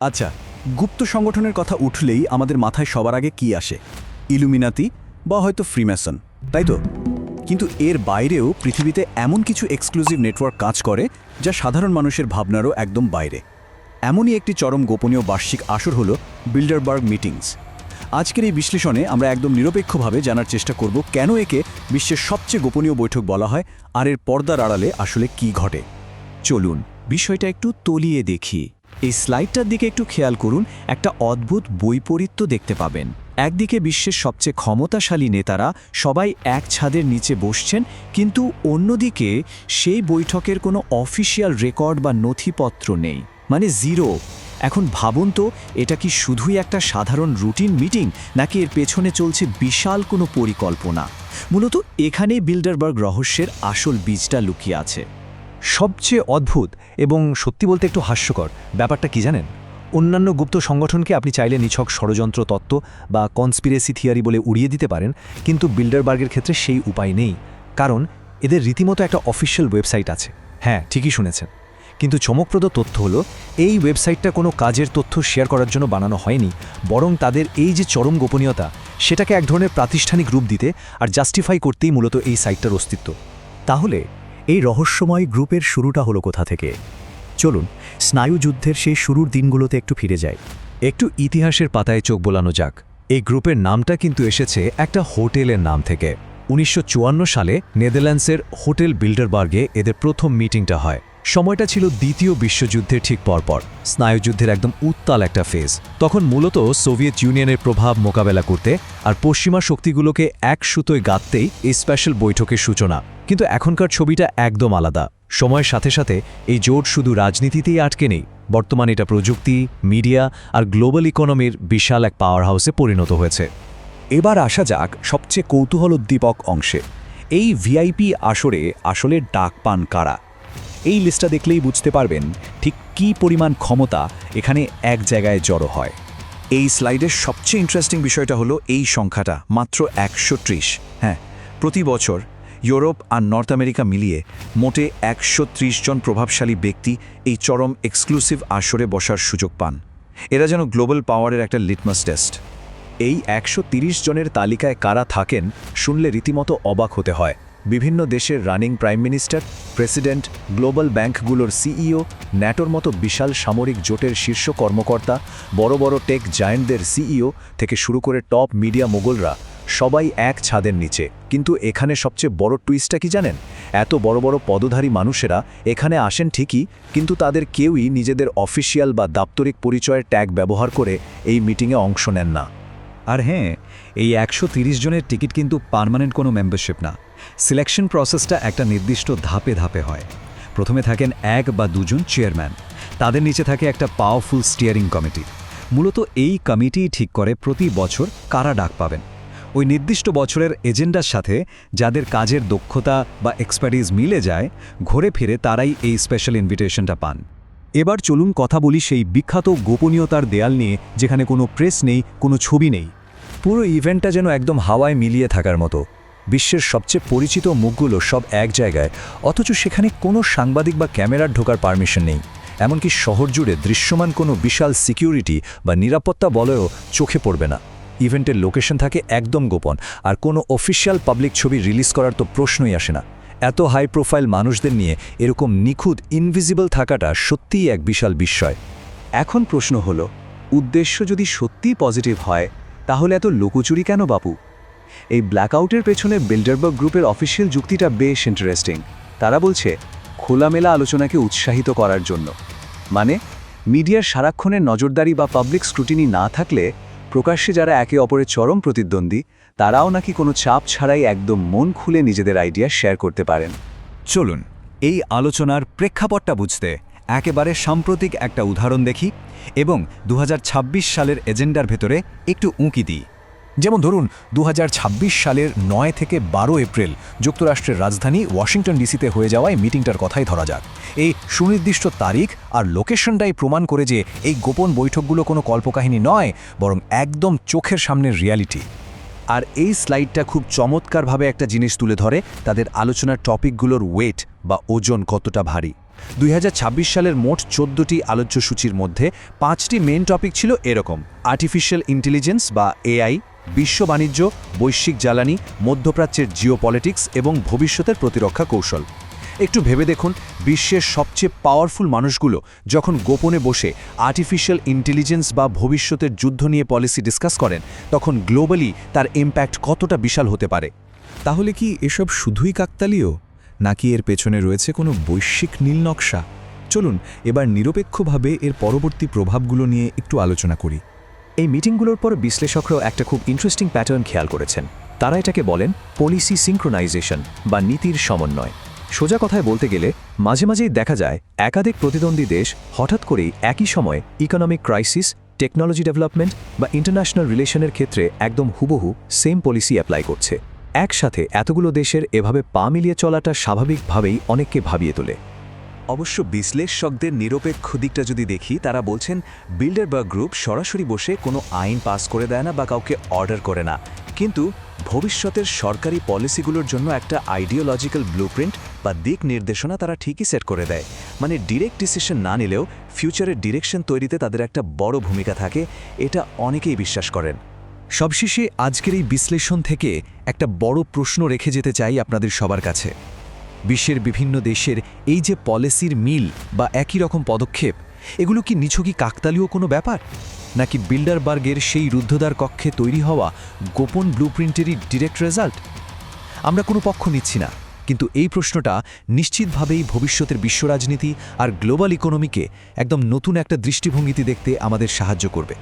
আচ্ছা, গুপ্ত সংগঠনের কথা উঠলেই আমাদের মাথায় সবার আগে কি আসে? ইলুমিনাতি বা হয়তো ফ্রিম্যাসন, তাই তো? কিন্তু এর বাইরেও পৃথিবীতে এমন কিছু এক্সক্লুসিভ নেটওয়ার্ক কাজ করে যা সাধারণ মানুষের ভাবনারও একদম বাইরে। এমনই একটি চরম গোপনীয় বার্ষিক আসর হলো বিল্ডারবার্গ মিটিংস। আজকের এই বিশ্লেষণে আমরা একদম নিরপেক্ষভাবে জানার চেষ্টা করব কেন একে বিশ্বের সবচেয়ে গোপনীয় বৈঠক বলা হয় আর এর পর্দার আড়ালে আসলে কি ঘটে। চলুন বিষয়টা একটু তলিয়ে দেখি। এই স্লাইডটার দিকে একটু খেয়াল করুন, একটা অদ্ভুত বৈপরীত্য দেখতে পাবেন। একদিকে বিশ্বের সবচেয়ে ক্ষমতাশালী নেতারা সবাই এক ছাদের নিচে বসছেন, কিন্তু অন্যদিকে সেই বৈঠকের কোনো অফিসিয়াল রেকর্ড বা নথিপত্র নেই, মানে জিরো। এখন ভাবুন তো, এটা কি শুধুই একটা সাধারণ রুটিন মিটিং, নাকি এর পেছনে চলছে বিশাল কোনো পরিকল্পনা? মূলত এখানেই বিল্ডারবার্গ রহস্যের আসল বীজটা লুকিয়ে আছে। সবচেয়ে অদ্ভুত এবং সত্যি বলতে একটু হাস্যকর ব্যাপারটা কি জানেন? অন্যান্য গুপ্ত সংগঠনকে আপনি চাইলে নিছক ষড়যন্ত্র তত্ত্ব বা কনস্পিরেসি থিওরি বলে উড়িয়ে দিতে পারেন, কিন্তু বিল্ডারবার্গের ক্ষেত্রে সেই উপায় নেই। কারণ এদের রীতিমতো একটা অফিসিয়াল ওয়েবসাইট আছে। হ্যাঁ, ঠিকই শুনেছেন। কিন্তু চমকপ্রদ তথ্য হলো, এই ওয়েবসাইটটা কোনো কাজের তথ্য শেয়ার করার জন্য বানানো হয়নি, বরং তাদের এই যে চরম গোপনীয়তা, সেটাকে এক ধরনের প্রাতিষ্ঠানিক রূপ দিতে আর জাস্টিফাই করতেই মূলত এই সাইটটার অস্তিত্ব। তাহলে এই রহস্যময় গ্রুপের শুরুটা হলো কোথা থেকে? চলুন স্নায়ুযুদ্ধের সেই শুরুর দিনগুলোতে একটু ফিরে যাই। একটু ইতিহাসের পাতায় চোখ বোলানো যাক। এই গ্রুপের নামটা কিন্তু এসেছে একটা হোটেলের নাম থেকে। ১৯৫৪ সালে নেদারল্যান্ডসের হোটেল বিল্ডারবার্গে এদের প্রথম মিটিংটা হয়। সময়টা ছিল দ্বিতীয় বিশ্বযুদ্ধের ঠিক পরপর, স্নায়ুযুদ্ধের একদম উত্তাল একটা ফেজ। তখন মূলত সোভিয়েত ইউনিয়নের প্রভাব মোকাবেলা করতে আর পশ্চিমা শক্তিগুলোকে এক সুতোয় গাঁথতেই এই স্পেশাল বৈঠকের সূচনা। কিন্তু এখনকার ছবিটা একদম আলাদা। সময়ের সাথে সাথে এই জোট শুধু রাজনীতিতেই আটকে নেই, বর্তমানে এটা প্রযুক্তি, মিডিয়া আর গ্লোবাল ইকোনমির বিশাল এক পাওয়ার হাউসে পরিণত হয়েছে। এবার আসা যাক সবচেয়ে কৌতূহলোদ্দীপক অংশে। এই ভিআইপি আসরে আসলে ডাক পান কারা? এই লিস্টটা দেখলেই বুঝতে পারবেন ঠিক কী পরিমাণ ক্ষমতা এখানে এক জায়গায় জড়ো হয়। এই স্লাইডের সবচেয়ে ইন্টারেস্টিং বিষয়টা হলো এই সংখ্যাটা মাত্র ১৩০। হ্যাঁ, প্রতি বছর ইউরোপ আর নর্থ আমেরিকা মিলিয়ে মোটে ১৩০ জন প্রভাবশালী ব্যক্তি এই চরম এক্সক্লুসিভ আসরে বসার সুযোগ পান। এরা যেন গ্লোবাল পাওয়ারের একটা লিটমাস টেস্ট। এই ১৩০ জনের তালিকায় কারা থাকেন শুনলে রীতিমতো অবাক হতে হয়। বিভিন্ন দেশের running prime minister, president, global ব্যাংকগুলোর সিইও, ন্যাটোর মতো বিশাল সামরিক জোটের শীর্ষ কর্মকর্তা, বড় বড় টেক জায়ান্টদের সিইও থেকে শুরু করে টপ মিডিয়া মোগলরা সবাই এক ছাদের নিচে। কিন্তু এখানে সবচেয়ে বড় টুইস্টটা কি জানেন? এত বড় বড় পদধারী মানুষেরা এখানে আসেন ঠিকই, কিন্তু তাদের কেউই নিজেদের অফিসিয়াল বা দাপ্তরিক পরিচয়ের ট্যাগ ব্যবহার করে এই মিটিংয়ে অংশ নেন না। আর হ্যাঁ, এই ১৩০ জনের টিকিট কিন্তু পার্মানেন্ট কোনো মেম্বারশিপ না। সিলেকশন প্রসেসটা একটা নির্দিষ্ট ধাপে ধাপে হয়। প্রথমে থাকেন ১ বা ২ জন চেয়ারম্যান, তাদের নিচে থাকে একটা পাওয়ারফুল স্টিয়ারিং কমিটি। মূলত এই কমিটি ঠিক করে প্রতি বছর কারা ডাক পাবেন। ওই নির্দিষ্ট বছরের এজেন্ডার সাথে যাদের কাজের দক্ষতা বা এক্সপার্টিজ মিলে যায়, ঘুরে ফিরে তারাই এই স্পেশাল ইনভিটেশনটা পান। এবার চলুন কথা বলি সেই বিখ্যাত গোপনীয়তার দেয়াল নিয়ে, যেখানে কোনো প্রেস নেই, কোনো ছবি নেই। পুরো ইভেন্টটা যেন একদম হাওয়ায় মিলিয়ে থাকার মতো। বিশ্বের সবচেয়ে পরিচিত মুখগুলো সব এক জায়গায়, অথচ সেখানে কোনো সাংবাদিক বা ক্যামেরার ঢোকার পারমিশন নেই। এমনকি শহর জুড়ে দৃশ্যমান কোনো বিশাল সিকিউরিটি বা নিরাপত্তা বলয়ও চোখে পড়বে না। ইভেন্টের লোকেশন থাকে একদম গোপন, আর কোনো অফিসিয়াল পাবলিক ছবি রিলিজ করার তো প্রশ্নই আসে না। এত হাই প্রোফাইল মানুষদের নিয়ে এরকম নিখুঁত ইনভিজিবল থাকাটা সত্যিই এক বিশাল বিস্ময়। এখন প্রশ্ন হলো, উদ্দেশ্য যদি সত্যিই পজিটিভ হয়, তাহলে এত লুকোচুরি কেন বাপু? এই ব্ল্যাকআউটের পেছনে বিল্ডারবার্গ গ্রুপের অফিসিয়াল যুক্তিটা বেশ ইন্টারেস্টিং। তারা বলছে খোলামেলা আলোচনাকে উৎসাহিত করার জন্য। মানে মিডিয়ার সারাক্ষণের নজরদারি বা পাবলিক স্ক্রুটিনি না থাকলে প্রকাশ্যে যারা একে অপরের চরম প্রতিদ্বন্দ্বী, তারাও নাকি কোনো চাপ ছাড়াই একদম মন খুলে নিজেদের আইডিয়া শেয়ার করতে পারেন। চলুন এই আলোচনার প্রেক্ষাপটটা বুঝতে একেবারে সাম্প্রতিক একটা উদাহরণ দেখি এবং ২০২৬ সালের এজেন্ডার ভেতরে একটু উঁকি দিই। যেমন ধরুন ২০২৬ সালের ৯ থেকে ১২ এপ্রিল যুক্তরাষ্ট্রের রাজধানী ওয়াশিংটন ডিসিতে হয়ে যাওয়া এই মিটিংটার কথাই ধরা যাক। এই সুনির্দিষ্ট তারিখ আর লোকেশনটাই প্রমাণ করে যে এই গোপন বৈঠকগুলো কোনো কল্পকাহিনী নয়, বরং একদম চোখের সামনের রিয়ালিটি। আর এই স্লাইডটা খুব চমৎকারভাবে একটা জিনিস তুলে ধরে, তাদের আলোচনার টপিকগুলোর ওয়েট বা ওজন কতটা ভারী। 2026 সালের মোট 14টি আলোচ্য সূচির মধ্যে 5টি মেন টপিক ছিল এরকম: আর্টিফিশিয়াল ইন্টেলিজেন্স বা এআই, বিশ্ব বাণিজ্য, বৈশ্বিক জ্বালানি, মধ্যপ্রাচ্যের জিওপলিটিক্স এবং ভবিষ্যতের প্রতিরক্ষা কৌশল। একটু ভেবে দেখুন, বিশ্বের সবচেয়ে পাওয়ারফুল মানুষগুলো যখন গোপনে বসে আর্টিফিশিয়াল ইন্টেলিজেন্স বা ভবিষ্যতের যুদ্ধ নিয়ে পলিসি ডিসকাস করেন, তখন গ্লোবালি তার ইম্প্যাক্ট কতটা বিশাল হতে পারে। তাহলে কি এসব শুধুই কাকতালীয়, নাকি এর পেছনে রয়েছে কোনো বৈশ্বিক নীল নকশা? চলুন এবার নিরপেক্ষভাবে এর পরবর্তী প্রভাবগুলো নিয়ে একটু আলোচনা করি। এই মিটিংগুলোর পর বিশ্লেষকরাও একটা খুব ইন্টারেস্টিং প্যাটার্ন খেয়াল করেছেন। তারা এটাকে বলেন পলিসি সিঙ্ক্রোনাইজেশন বা নীতির সমন্বয়। সোজা কথায় বলতে গেলে মাঝে মাঝেই দেখা যায় একাধিক প্রতিদ্বন্দ্বী দেশ হঠাৎ করেই একই সময়ে ইকোনমিক ক্রাইসিস, টেকনোলজি ডেভেলপমেন্ট বা ইন্টারন্যাশনাল রিলেশনের ক্ষেত্রে একদম হুবহু সেম পলিসি অ্যাপ্লাই করছে। একসাথে এতগুলো দেশের এভাবে পা মিলিয়ে চলাটা স্বাভাবিকভাবেই অনেককে ভাবিয়ে তোলে। অবশ্য বিশ্লেষকদের নিরপেক্ষ দিকটা যদি দেখি, তারা বলছেন বিল্ডারবার্গ গ্রুপ সরাসরি বসে কোনো আইন পাস করে দেয় না বা কাউকে অর্ডার করে না, কিন্তু ভবিষ্যতের সরকারি পলিসিগুলোর জন্য একটা আইডিওলজিক্যাল ব্লুপ্রিন্ট বা দিক নির্দেশনা তারা ঠিকই সেট করে দেয়। মানে ডিরেক্ট ডিসিশন না নিলেও ফিউচারের ডিরেকশন তৈরিতে তাদের একটা বড় ভূমিকা থাকে, এটা অনেকেই বিশ্বাস করেন। সবশেষে আজকের এই বিশ্লেষণ থেকে একটা বড় প্রশ্ন রেখে যেতে চাই আপনাদের সবার কাছে। বিশ্বের বিভিন্ন দেশের এই যে পলিসির মিল বা একই রকম পদক্ষেপ, এগুলো কি নিছকই কাকতালীয় কোনো ব্যাপার, নাকি বিল্ডারবার্গের সেই রুদ্ধদ্বার কক্ষে তৈরি হওয়া গোপন ব্লুপ্রিন্টেরই ডিরেক্ট রেজাল্ট? আমরা কোনো পক্ষ নিচ্ছি না, কিন্তু এই প্রশ্নটা নিশ্চিতভাবেই ভবিষ্যতের বিশ্ব রাজনীতি আর গ্লোবাল ইকোনমিকে একদম নতুন একটা দৃষ্টিভঙ্গিতে দেখতে আমাদের সাহায্য করবে।